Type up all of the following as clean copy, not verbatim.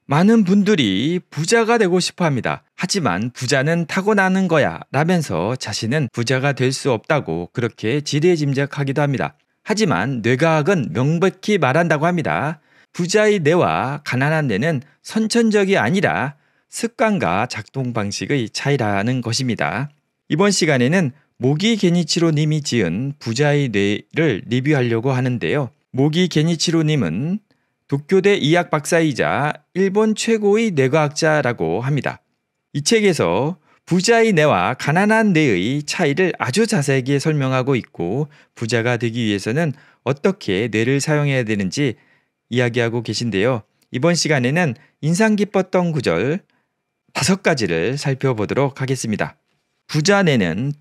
많은 분들이 부자가 되고 싶어 합니다. 하지만 부자는 타고나는 거야 라면서 자신은 부자가 될 수 없다고 그렇게 지레짐작하기도 합니다. 하지만 뇌과학은 명백히 말한다고 합니다. 부자의 뇌와 가난한 뇌는 선천적이 아니라 습관과 작동 방식의 차이라는 것입니다. 이번 시간에는 모기 게니치로 님이 지은 부자의 뇌를 리뷰하려고 하는데요. 모기 게니치로 님은 도쿄대 이학 박사이자 일본 최고의 뇌과학자라고 합니다. 이 책에서 부자의 뇌와 가난한 뇌의 차이를 아주 자세하게 설명하고 있고 부자가 되기 위해서는 어떻게 뇌를 사용해야 되는지 이야기하고 계신데요. 이번 시간에는 인상 깊었던 구절 5가지를 살펴보도록 하겠습니다. 부자 뇌는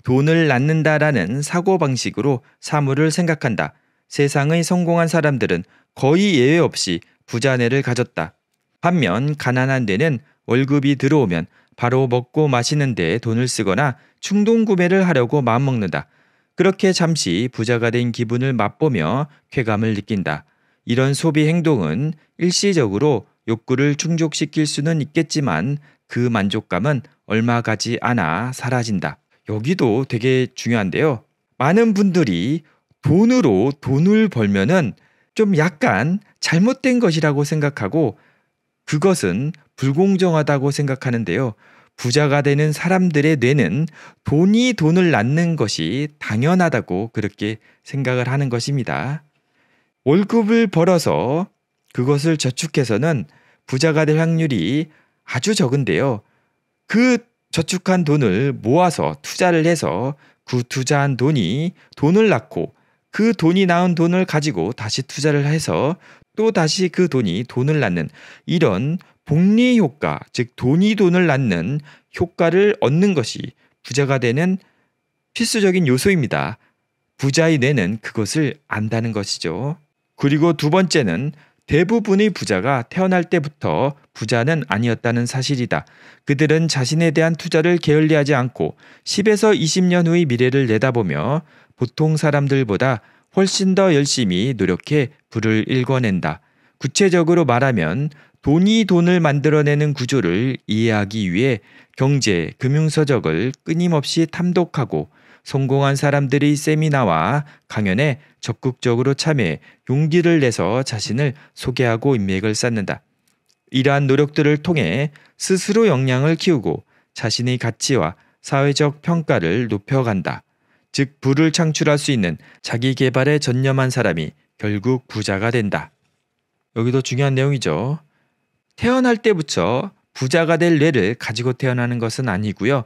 돈을 낳는다라는 사고방식으로 사물을 생각한다. 세상의 성공한 사람들은 거의 예외 없이 부자 뇌를 가졌다. 반면 가난한 뇌는 월급이 들어오면 바로 먹고 마시는 데 돈을 쓰거나 충동 구매를 하려고 마음먹는다. 그렇게 잠시 부자가 된 기분을 맛보며 쾌감을 느낀다. 이런 소비 행동은 일시적으로 욕구를 충족시킬 수는 있겠지만 그 만족감은 얼마 가지 않아 사라진다. 여기도 되게 중요한데요. 많은 분들이 돈으로 돈을 벌면은 좀 약간 잘못된 것이라고 생각하고 그것은 불공정하다고 생각하는데요. 부자가 되는 사람들의 뇌는 돈이 돈을 낳는 것이 당연하다고 그렇게 생각을 하는 것입니다. 월급을 벌어서 그것을 저축해서는 부자가 될 확률이 아주 적은데요. 그 저축한 돈을 모아서 투자를 해서 그 투자한 돈이 돈을 낳고 그 돈이 낳은 돈을 가지고 다시 투자를 해서 또 다시 그 돈이 돈을 낳는 이런 복리 효과, 즉 돈이 돈을 낳는 효과를 얻는 것이 부자가 되는 필수적인 요소입니다. 부자의 뇌는 그것을 안다는 것이죠. 그리고 두 번째는 대부분의 부자가 태어날 때부터 부자는 아니었다는 사실이다. 그들은 자신에 대한 투자를 게을리하지 않고 10에서 20년 후의 미래를 내다보며 보통 사람들보다 훨씬 더 열심히 노력해 부를 일궈낸다. 구체적으로 말하면 돈이 돈을 만들어내는 구조를 이해하기 위해 경제, 금융서적을 끊임없이 탐독하고 성공한 사람들의 세미나와 강연에 적극적으로 참여해 용기를 내서 자신을 소개하고 인맥을 쌓는다. 이러한 노력들을 통해 스스로 역량을 키우고 자신의 가치와 사회적 평가를 높여간다. 즉 부를 창출할 수 있는 자기 개발에 전념한 사람이 결국 부자가 된다. 여기도 중요한 내용이죠. 태어날 때부터 부자가 될 뇌를 가지고 태어나는 것은 아니고요.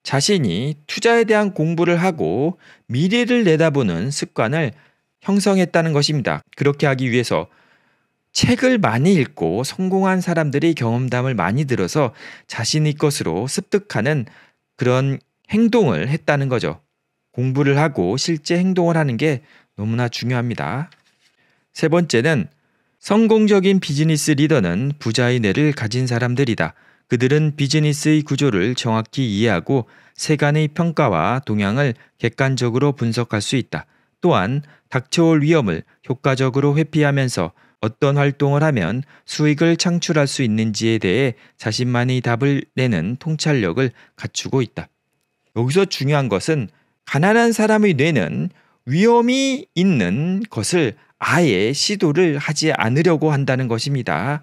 자신이 투자에 대한 공부를 하고 미래를 내다보는 습관을 형성했다는 것입니다. 그렇게 하기 위해서 책을 많이 읽고 성공한 사람들이 경험담을 많이 들어서 자신의 것으로 습득하는 그런 행동을 했다는 거죠. 공부를 하고 실제 행동을 하는 게 너무나 중요합니다. 세 번째는 성공적인 비즈니스 리더는 부자의 뇌를 가진 사람들이다. 그들은 비즈니스의 구조를 정확히 이해하고 세간의 평가와 동향을 객관적으로 분석할 수 있다. 또한 닥쳐올 위험을 효과적으로 회피하면서 어떤 활동을 하면 수익을 창출할 수 있는지에 대해 자신만의 답을 내는 통찰력을 갖추고 있다. 여기서 중요한 것은 가난한 사람의 뇌는 위험이 있는 것을 아예 시도를 하지 않으려고 한다는 것입니다.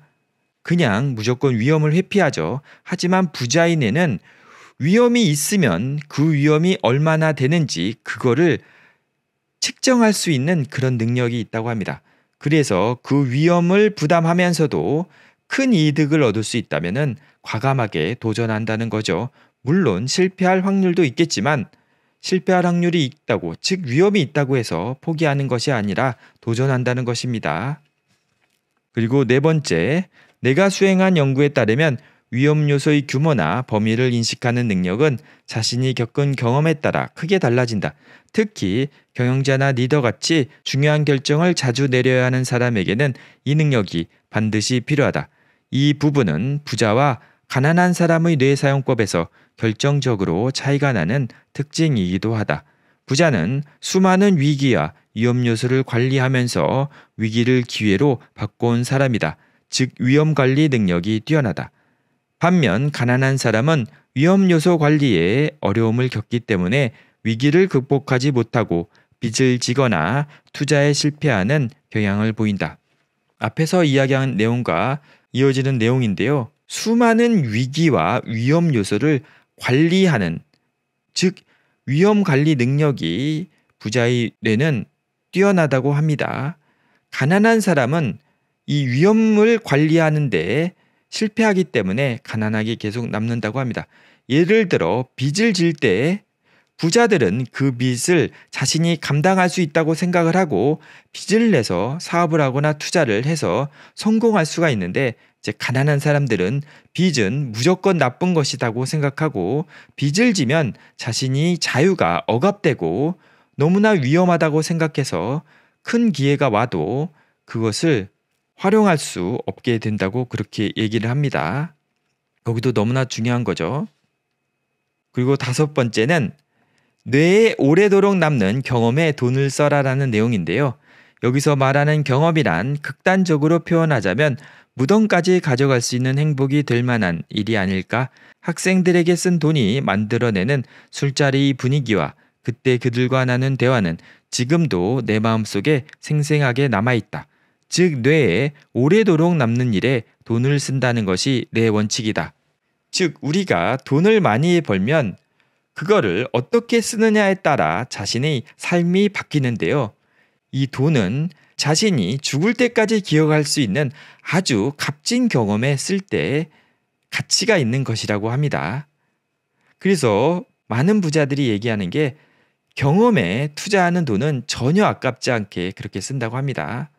그냥 무조건 위험을 회피하죠. 하지만 부자의 뇌는 위험이 있으면 그 위험이 얼마나 되는지 그거를 측정할 수 있는 그런 능력이 있다고 합니다. 그래서 그 위험을 부담하면서도 큰 이득을 얻을 수 있다면 과감하게 도전한다는 거죠. 물론 실패할 확률도 있겠지만 실패할 확률이 있다고, 즉 위험이 있다고 해서 포기하는 것이 아니라 도전한다는 것입니다. 그리고 네 번째, 내가 수행한 연구에 따르면 위험 요소의 규모나 범위를 인식하는 능력은 자신이 겪은 경험에 따라 크게 달라진다. 특히 경영자나 리더같이 중요한 결정을 자주 내려야 하는 사람에게는 이 능력이 반드시 필요하다. 이 부분은 부자와 가난한 사람의 뇌 사용법에서 결정적으로 차이가 나는 특징이기도 하다. 부자는 수많은 위기와 위험 요소를 관리하면서 위기를 기회로 바꿔온 사람이다. 즉 위험 관리 능력이 뛰어나다. 반면 가난한 사람은 위험 요소 관리에 어려움을 겪기 때문에 위기를 극복하지 못하고 빚을 지거나 투자에 실패하는 경향을 보인다. 앞에서 이야기한 내용과 이어지는 내용인데요. 수많은 위기와 위험 요소를 관리하는, 즉 위험 관리 능력이 부자의 뇌는 뛰어나다고 합니다. 가난한 사람은 이 위험을 관리하는데 실패하기 때문에 가난하게 계속 남는다고 합니다. 예를 들어 빚을 질 때 부자들은 그 빚을 자신이 감당할 수 있다고 생각을 하고 빚을 내서 사업을 하거나 투자를 해서 성공할 수가 있는데, 이제 가난한 사람들은 빚은 무조건 나쁜 것이라고 생각하고 빚을 지면 자신이 자유가 억압되고 너무나 위험하다고 생각해서 큰 기회가 와도 그것을 활용할 수 없게 된다고 그렇게 얘기를 합니다. 거기도 너무나 중요한 거죠. 그리고 5번째는 뇌에 오래도록 남는 경험에 돈을 써라라는 내용인데요. 여기서 말하는 경험이란 극단적으로 표현하자면 무덤까지 가져갈 수 있는 행복이 될 만한 일이 아닐까? 학생들에게 쓴 돈이 만들어내는 술자리 분위기와 그때 그들과 나눈 대화는 지금도 내 마음속에 생생하게 남아있다. 즉 뇌에 오래도록 남는 일에 돈을 쓴다는 것이 내 원칙이다. 즉 우리가 돈을 많이 벌면 그거를 어떻게 쓰느냐에 따라 자신의 삶이 바뀌는데요. 이 돈은 자신이 죽을 때까지 기억할 수 있는 아주 값진 경험에 쓸 때 가치가 있는 것이라고 합니다. 그래서 많은 부자들이 얘기하는 게 경험에 투자하는 돈은 전혀 아깝지 않게 그렇게 쓴다고 합니다.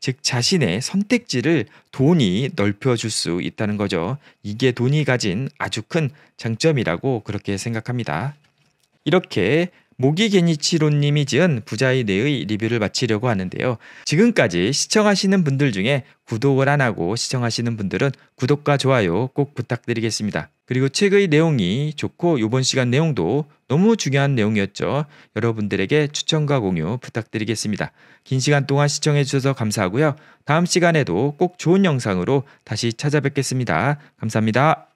즉 자신의 선택지를 돈이 넓혀줄 수 있다는 거죠. 이게 돈이 가진 아주 큰 장점이라고 그렇게 생각합니다. 이렇게 모기게니치로님이 지은 부자의 뇌의 리뷰를 마치려고 하는데요. 지금까지 시청하시는 분들 중에 구독을 안 하고 시청하시는 분들은 구독과 좋아요 꼭 부탁드리겠습니다. 그리고 책의 내용이 좋고 이번 시간 내용도 너무 중요한 내용이었죠. 여러분들에게 추천과 공유 부탁드리겠습니다. 긴 시간 동안 시청해 주셔서 감사하고요. 다음 시간에도 꼭 좋은 영상으로 다시 찾아뵙겠습니다. 감사합니다.